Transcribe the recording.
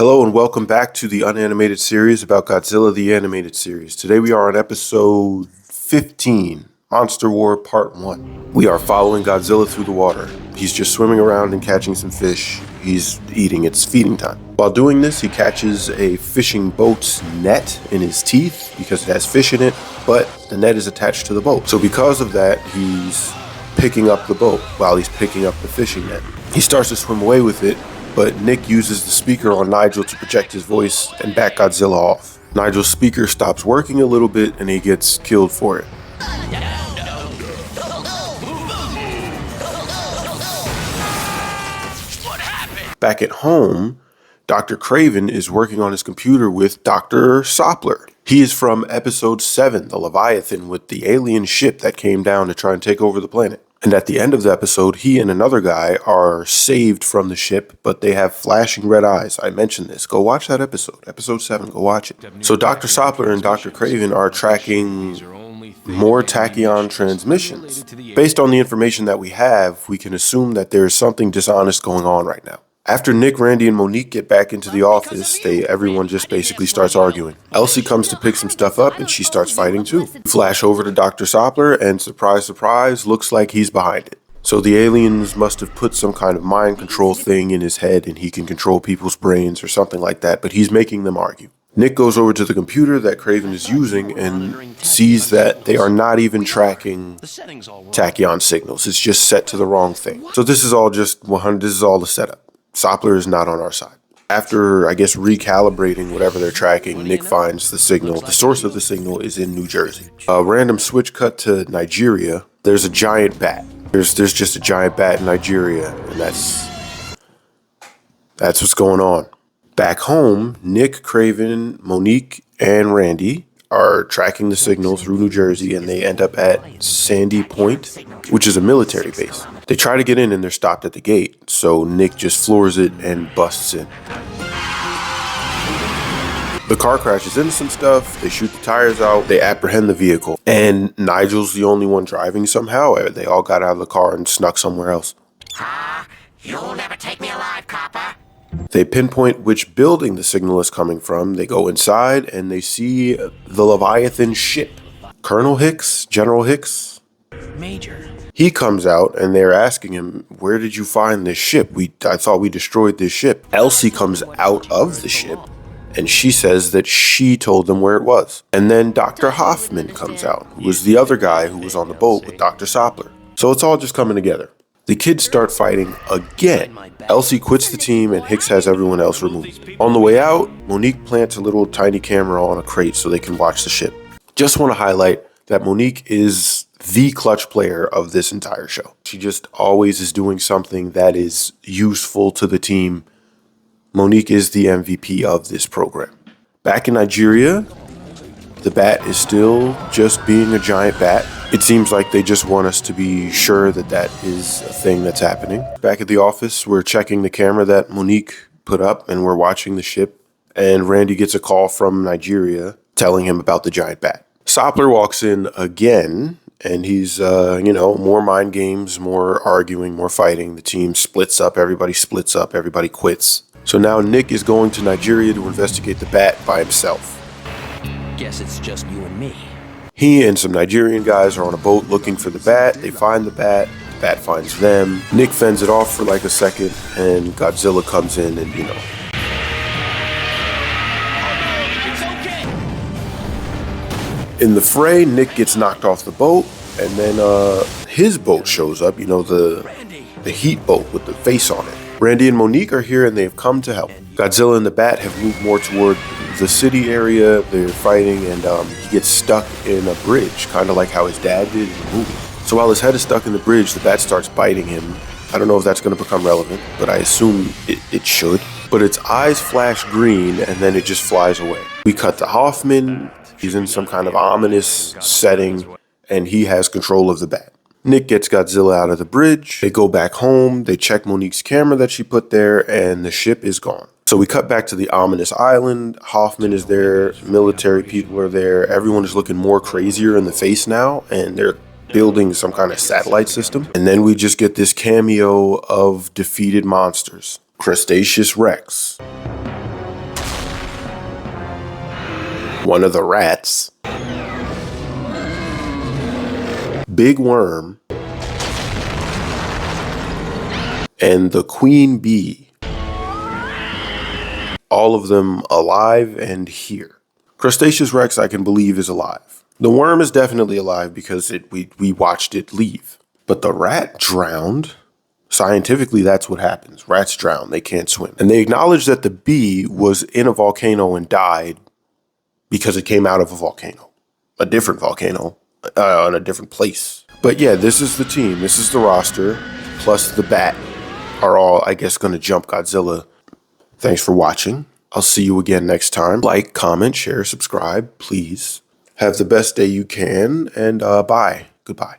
Hello and welcome back to the unanimated series about Godzilla the Animated Series. Today we are on episode 15, Monster War Part 1. We are following Godzilla through the water. He's just swimming around and catching some fish. He's eating, it's feeding time. While doing this, he catches a fishing boat's net in his teeth because it has fish in it, but the net is attached to the boat. So because of that, he's picking up the boat while he's picking up the fishing net. He starts to swim away with it, but Nick uses the speaker on Nigel to project his voice and back Godzilla off. Nigel's speaker stops working a little bit and he gets killed for it. Back at home, Dr. Craven is working on his computer with Dr. Soppler. He is from episode 7, the Leviathan, with the alien ship that came down to try and take over the planet. And at the end of the episode, he and another guy are saved from the ship, but they have flashing red eyes. I mentioned this. Go watch that episode. Episode 7, go watch it. So Dr. Soppler and Dr. Craven are tracking more tachyon transmissions. Based on the information that we have, we can assume that there is something dishonest going on right now. After Nick, Randy, and Monique get back into the office, everyone just basically starts arguing. Elsie comes to pick some stuff up and she starts fighting too. Flash over to Dr. Soppler and surprise, surprise, looks like he's behind it. So the aliens must have put some kind of mind control thing in his head and he can control people's brains or something like that, but he's making them argue. Nick goes over to the computer that Craven is using and sees that they are not even tracking tachyon signals. It's just set to the wrong thing. So this is all just 100, this is all the setup. Soppler is not on our side. After, I guess, recalibrating whatever they're tracking, Nick finds the signal. The source of the signal is in New Jersey. A random switch cut to Nigeria. There's a giant bat. There's just a giant bat in Nigeria, and that's what's going on. Back home, Nick, Craven, Monique, and Randy are tracking the signal through New Jersey, and they end up at Sandy Point, which is a military base. They try to get in and they're stopped at the gate, so Nick just floors it and busts in. The car crashes into some stuff, they shoot the tires out, they apprehend the vehicle, and Nigel's the only one driving somehow. They all got out of the car and snuck somewhere else. You'll never take me alive, copper. They pinpoint which building the signal is coming from. They go inside and they see the Leviathan ship. Colonel Hicks, General Hicks, Major. he comes out and they're asking him, where did you find this ship? I thought we destroyed this ship. Elsie comes out of the ship and she says that she told them where it was. And then Dr. Hoffman comes out, who was the other guy who was on the boat with Dr. Soppler. So it's all just coming together. The kids start fighting again. Elsie quits the team and Hicks has everyone else removed. On the way out, Monique plants a little tiny camera on a crate so they can watch the ship. Just want to highlight that Monique is the clutch player of this entire show. She just always is doing something that is useful to the team. Monique is the MVP of this program. Back in Nigeria, the bat is still just being a giant bat. It seems like they just want us to be sure that that is a thing that's happening. Back at the office, we're checking the camera that Monique put up and we're watching the ship. And Randy gets a call from Nigeria telling him about the giant bat. Soppler walks in again and he's, more mind games, more arguing, more fighting. The team splits up, everybody quits. So now Nick is going to Nigeria to investigate the bat by himself. Guess it's just you and me. He and some Nigerian guys are on a boat looking for the bat. They find the bat finds them. Nick fends it off for like a second, and Godzilla comes in and, In the fray, Nick gets knocked off the boat, and then his boat shows up, the heat boat with the face on it. Randy and Monique are here and they've come to help. Godzilla and the bat have moved more toward the city area. They're fighting and he gets stuck in a bridge, kind of like how his dad did in the movie. So while his head is stuck in the bridge, the bat starts biting him. I don't know if that's going to become relevant, but I assume it should. But its eyes flash green and then it just flies away. We cut to Hoffman. He's in some kind of ominous setting and he has control of the bat. Nick gets Godzilla out of the bridge. They go back home. They check Monique's camera that she put there and the ship is gone. So we cut back to the ominous island. Hoffman is there. Military people are there. Everyone is looking more crazier in the face now and they're building some kind of satellite system. And then we just get this cameo of defeated monsters. Crustaceous Rex, one of the rats, big worm, and the queen bee. All of them alive and here. Crustaceous Rex, I can believe, is alive. The worm is definitely alive because we watched it leave. But the rat drowned. Scientifically, that's what happens. Rats drown. They can't swim. And they acknowledged that the bee was in a volcano and died because it came out of a volcano. A different volcano. In a different place. But yeah, this is the team. This is the roster. Plus the bat are all, I guess, going to jump Godzilla. Thanks for watching. I'll see you again next time. Like, comment, share, subscribe, please. Have the best day you can, and bye. Goodbye.